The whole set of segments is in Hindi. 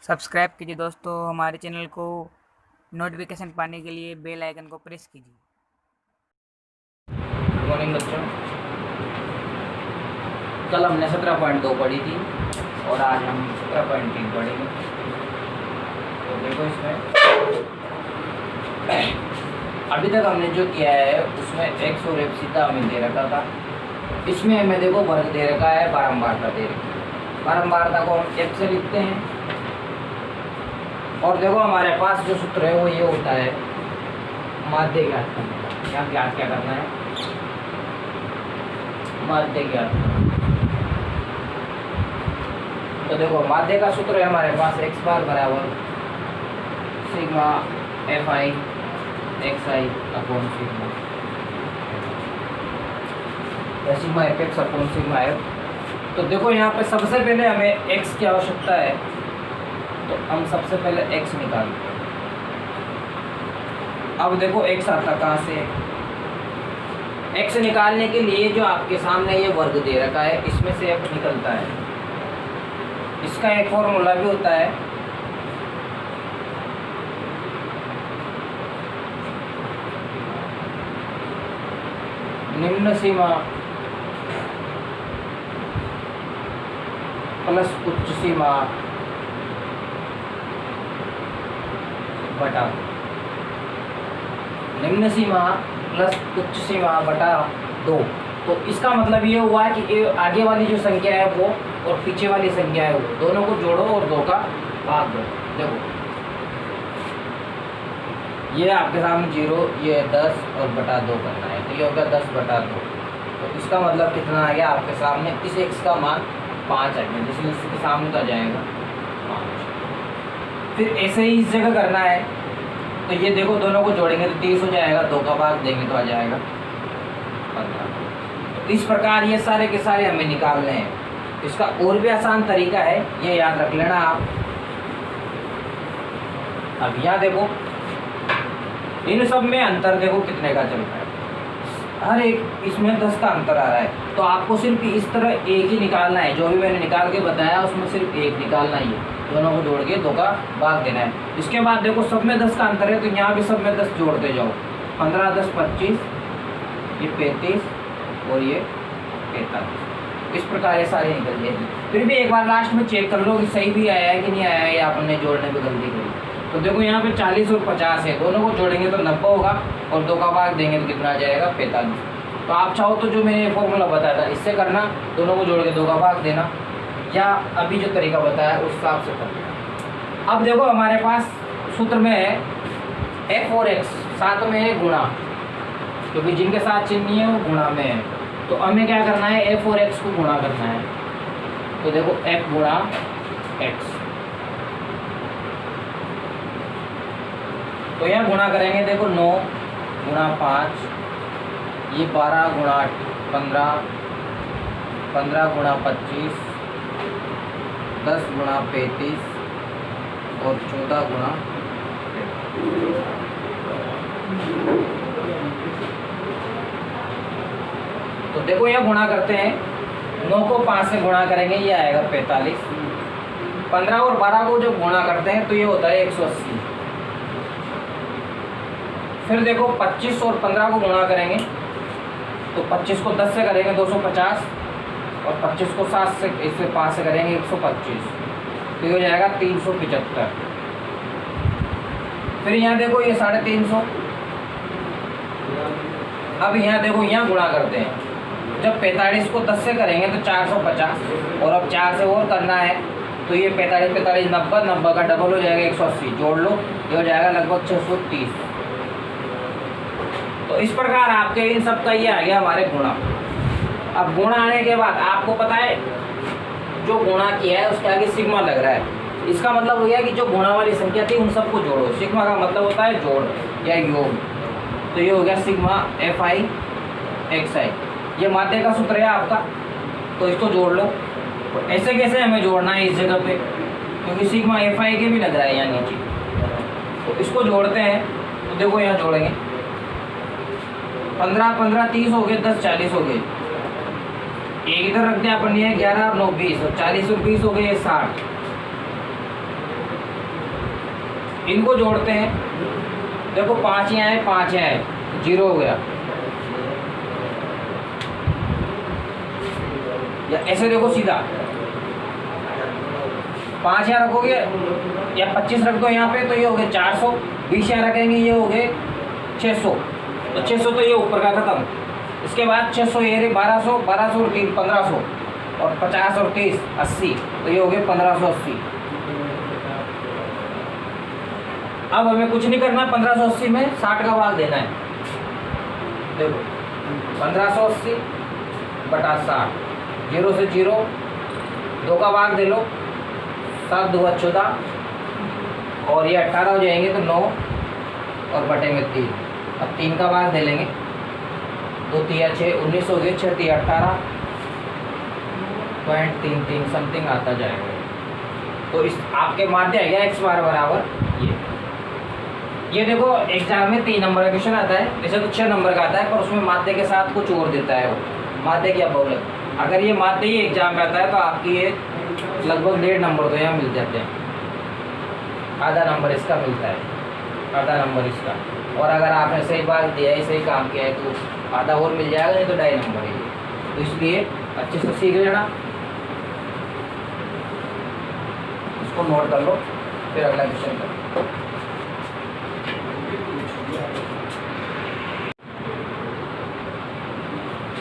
सब्सक्राइब कीजिए दोस्तों हमारे चैनल को। नोटिफिकेशन पाने के लिए बेल आइकन को प्रेस कीजिए। गुड मॉर्निंग बच्चों। कल हमने 17.2 पढ़ी थी और आज हम 17.3 पढ़ेंगे। तो देखो इसमें अभी तक हमने जो किया है उसमें एक्स और एफ सीधा हमें दे रखा था। इसमें हमें देखो वर्ग दे रखा है, बारंबारता दे रखी है। बारंबारता को हम एफ से लिखते हैं और देखो हमारे पास जो सूत्र है वो ये होता है माध्य ज्ञात करने का। यहाँ ज्ञात क्या करना है? माध्य ज्ञात। तो देखो माध्य का सूत्र है हमारे पास एक्स बार बराबर sigma f i x i upon sigma या sigma f x upon sigma f. तो देखो यहाँ पे सबसे पहले हमें एक्स की आवश्यकता है, तो हम सबसे पहले x निकालते हैं। अब देखो x आता कहाँ से? x निकालने के लिए जो आपके सामने ये वर्ग दे रखा है इसमें से f निकलता है। इसका एक फॉर्मूला भी होता है, निम्न सीमा प्लस उच्च सीमा बटा निम्न सीमा प्लस उच्च सीमा बटा 2। तो इसका मतलब ये हुआ कि ये आगे वाली जो संख्या है वो और पीछे वाली संख्या है वो दोनों को जोड़ो और 2 का भाग दो। देखो ये आपके सामने 0, ये 10 और बटा 2 करना है, तो ये होगा 10 बटा 2। तो इसका मतलब कितना आ गया आपके सामने? इस x का मान 5 आ गया, जिसमें इसके सामने तो आ जाएगा 5। फिर ऐसे ही इस जगह करना है, तो ये देखो दोनों को जोड़ेंगे तो 30 हो जाएगा, 2 का भाग देंगे तो आ जाएगा 15। तो इस प्रकार ये सारे के सारे हमें निकालने हैं। इसका और भी आसान तरीका है, ये याद रख लेना आप। अब यहाँ देखो इन सब में अंतर देखो कितने का चल रहा है। हर एक इसमें 10 का अंतर आ रहा है, तो आपको सिर्फ इस तरह एक ही निकालना है। जो भी मैंने निकाल के बताया उसमें सिर्फ एक निकालना ही है, दोनों को जोड़ के 2 का भाग देना है। इसके बाद देखो सब में 10 का अंतर है, तो यहाँ भी सब में 10 जोड़ते जाओ। 15 10 25, ये 35 और ये 45। इस प्रकार ये सारे निकल जाएगी। फिर भी एक बार लास्ट में चेक कर लो कि सही भी आया है कि नहीं आया है, या आपने जोड़ने में गलती करी। तो देखो यहाँ पे 40 और 50 है, दोनों को जोड़ेंगे तो 90 होगा और 2 का भाग देंगे तो कितना आ जाएगा? 45। तो आप चाहो तो जो मैंने फॉर्मूला बताया था इससे करना, दोनों को जोड़ के 2 का भाग देना, या अभी जो तरीका बताया उस हिसाब से करना। अब देखो हमारे पास सूत्र में है f और x, साथ में है गुणा, क्योंकि जिनके साथ चिन्ह नहीं है वो गुणा में है। तो हमें क्या करना है? f और x को गुणा करना है। तो देखो f गुणा x, तो यहाँ गुणा करेंगे। देखो 9 गुणा 5, ये 12 गुणा 15, 15 गुणा 25, 10 गुणा 35 और 14 गुणा। तो देखो यहाँ गुणा करते हैं, 9 को 5 से गुणा करेंगे ये आएगा 45। 15 और 12 को जब गुणा करते हैं तो ये होता है 180। फिर देखो 25 और 15 को गुणा करेंगे तो 25 को 10 से करेंगे 250 और 25 को 7 से इससे 5 से करेंगे 125, तो ये हो जाएगा 375। फिर यहाँ देखो ये 350। अब यहाँ देखो यहाँ गुणा करते हैं, जब 45 को 10 से करेंगे तो 450 और अब 4 से और करना है तो ये 45 45 90 90 का डबल हो जाएगा 180, जोड़ लो ये हो जाएगा लगभग 630। तो इस प्रकार आपके इन सब का ये आ गया हमारे गुणा। अब गुणा आने के बाद आपको पता है जो गुणा किया है उसके आगे सिग्मा लग रहा है, इसका मतलब हो गया कि जो गुणा वाली संख्या थी उन सबको जोड़ो। सिग्मा का मतलब होता है जोड़ या योग। तो ये हो गया सिग्मा एफ आई एक्स आई, ये माध्य का सूत्र है आपका, तो इसको जोड़ लो। तो ऐसे कैसे हमें जोड़ना है इस जगह पे, क्योंकि सिग्मा एफ आई के भी लग रहा है यहाँ नीचे। तो इसको जोड़ते हैं, तो देखो यहाँ जोड़ेंगे 15 15 30 हो गए, 10 40 हो गए, एक इधर रख दिया अपन, ये 11 और 9 20 और 40 और 20 हो गए 60। इनको जोड़ते हैं। देखो 5 यहाँ है, 5 यहाँ है, 0 हो गया। या ऐसे देखो सीधा 5 यहाँ रखोगे या 25 रख दो यहाँ पे, तो ये हो गए 400। 20 यहाँ रखेंगे, ये हो गए 600। तो 600 तो ये ऊपर का खत्म। इसके बाद 600 ये रहे 1200, 1200 और 3 1500, और 50 और 30 80, तो ये हो गए 1580। अब हमें कुछ नहीं करना, 1580 में 60 का भाग देना है। देखो 1580 बटा 60, 0 से 0, 2 का भाग दे लो, 7 2 14, और ये 18 हो जाएंगे तो 9 और बटे में 3। अब 3 का भाग दे लेंगे, 2 3 6 19 हो गए, 6 3 18.33 समथिंग आता जाएगा। तो इस आपके माध्य है क्या x बार बराबर ये देखो एग्जाम में 3 नंबर का क्वेश्चन आता है, वैसे तो 6 नंबर का आता है, पर उसमें माध्य के साथ कुछ और देता है। वो माध्य क्या बहुलक, अगर ये माध्य ही एग्जाम में आता है तो आपकी ये लगभग 1.5 नंबर तो यहाँ मिल जाते हैं। आधा नंबर इसका मिलता है, आधा नंबर इसका, और अगर आपने सही भाग दिया है, सही काम किया है तो आधा और मिल जाएगा, नहीं तो 2.5 नंबर है। तो इसलिए अच्छे से सीख लेना, इसको नोट कर लो, फिर अगला क्वेश्चन करो।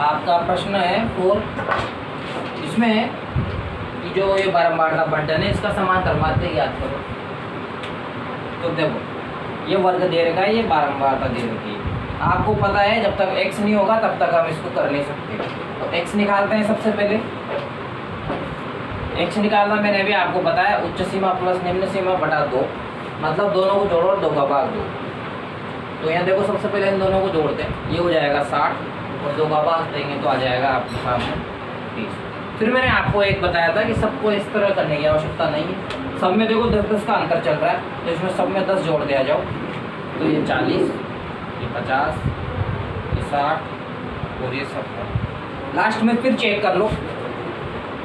आपका प्रश्न है 4, इसमें कि जो ये बारंबारता बंटन है इसका समांतर माध्य ज्ञात करो। तो देखो ये वर्ग दे रखा है, ये बारंबारता दे रखी है। आपको पता है जब तक x नहीं होगा तब तक हम इसको कर नहीं सकते। तो x निकालते हैं सबसे पहले। x निकालना मैंने भी आपको बताया, उच्च सीमा प्लस निम्न सीमा बटा 2, मतलब दोनों को जोड़ो और 2 का भाग 2। तो यहाँ देखो सबसे पहले इन दोनों को जोड़ते हैं, ये हो जाएगा 60 और 2 का भाग देंगे तो आ जाएगा आपके सामने 30। फिर मैंने आपको एक बताया था कि सबको इस तरह करने की आवश्यकता नहीं है। सब में देखो 10-10 का अंतर चल रहा है, तो इसमें सब में 10 जोड़ दिया जाओ। तो ये 40, ये 50, ये 60 और ये 70। लास्ट में फिर चेक कर लो,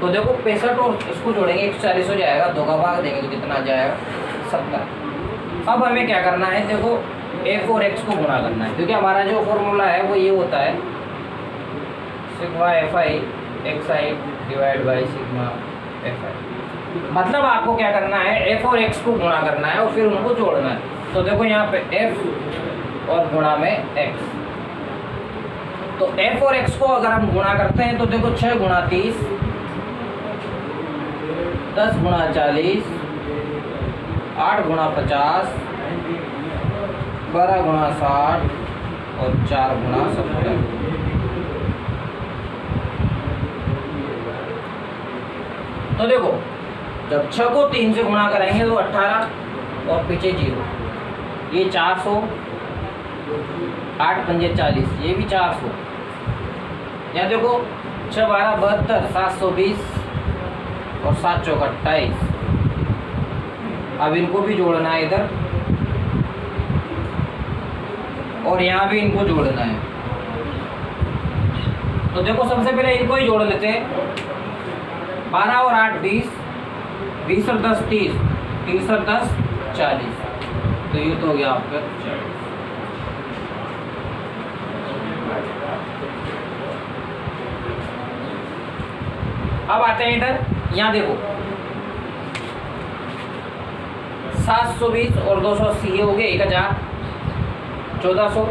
तो देखो 65 और इसको जोड़ेंगे 140 हो जाएगा, 2 का भाग देंगे तो कितना आ जाएगा 70। अब हमें क्या करना है, देखो f और x को गुणा करना है, क्योंकि हमारा जो फॉर्मूला है वो ये होता है sigma fi xi divide by sigma fi। मतलब आपको क्या करना है, f और x को गुणा करना है और फिर उनको जोड़ना है। तो देखो यहाँ पे f और गुणा में x, तो f और x को अगर हम गुणा करते हैं तो देखो 6 गुणा 30, 10 गुणा 40, 8 गुणा 50, 12 गुणा 60 और 4 गुणा 70। तो देखो जब 6 को 3 से गुणा करेंगे तो 18 और पीछे 0, ये 400, 8 पंजे 40, ये भी 400। यहाँ देखो 6 12 72, 720 और 7 चौक 28। अब इनको भी जोड़ना है इधर, और यहाँ भी इनको जोड़ना है। तो देखो सबसे पहले इनको ही जोड़ लेते हैं। 12 और 8 20, 20 और 10 30, 30 और 10 40। तो ये तो हो गया आपका 40। अब आते हैं इधर, यहाँ देखो 720 और 280 ये हो गए 1000, 1400,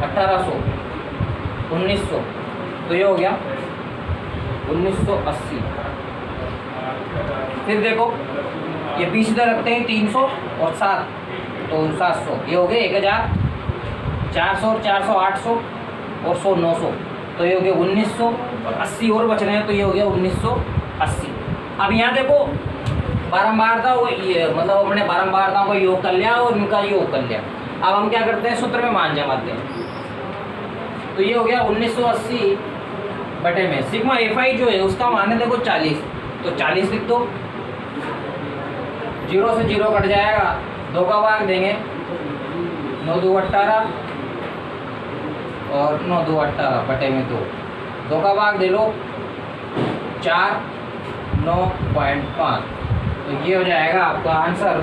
1800, 1900, तो ये हो गया 1980। फिर देखो ये 20 इधर रखते हैं, 300 और 7 तो 700, ये हो गए 1000, 400 और 400 800 और 100 900, तो ये हो गया 1900 और 80 और बच रहे हैं, तो ये हो गया 1980। अब यहाँ देखो बारंबारता वो ये मतलब अपने बारंबारताओं का योग कर लिया और इनका योग कर लिया। अब हम क्या करते हैं, सूत्र में मान जमाते हैं। तो ये हो गया 1980 बटे में सिग्मा fi जो है उसका मान है देखो 40, तो 40 लिख दो, 0 से 0 कट जाएगा, 2 का भाग देंगे, 9 2 18 और 9 2 18 बटे में 2 का भाग दे लो, 4 9.5। तो ये हो जाएगा आपका आंसर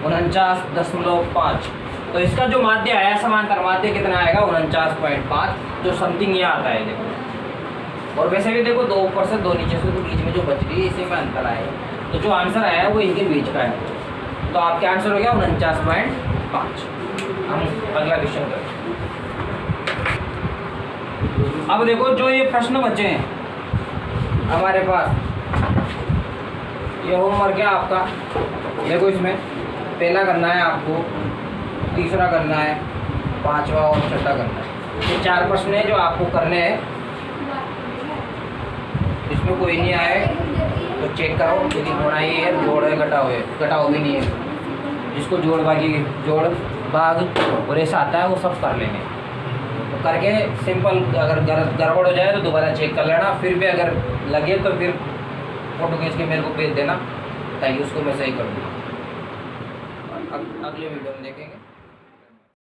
49.5। तो इसका जो माध्य आया समांतर माध्य कितना आएगा 49.5, जो समथिंग ये आता है देखो। और वैसे भी देखो 2 ऊपर से 2 नीचे से, तो बीच में जो बच रही है इसी में अंतर आएगा। तो जो आंसर आया है वो इनके बीच का है। तो आपके आंसर हो गया 49.5। हम अगला क्वेश्चन करें। अब देखो जो ये प्रश्न बचे हैं हमारे पास, ये होमवर्क है आपका। देखो इसमें पहला करना है आपको, तीसरा करना है, पांचवा और छठा करना है। ये 4 प्रश्न है जो आपको करने हैं। इसमें कोई नहीं आए तो चेक करो, यदि होना ही है जोड़ है घटाओ भी नहीं है। जिसको जोड़ भाग और ऐसा आता है वो सब कर लेंगे। तो करके सिंपल, अगर गड़बड़ हो जाए तो दोबारा चेक कर लेना। फिर भी अगर लगे तो फिर फोटो खींच के मेरे को भेज देना, ताकि उसको मैं सही कर दूँ। अगले वीडियो में देखेंगे।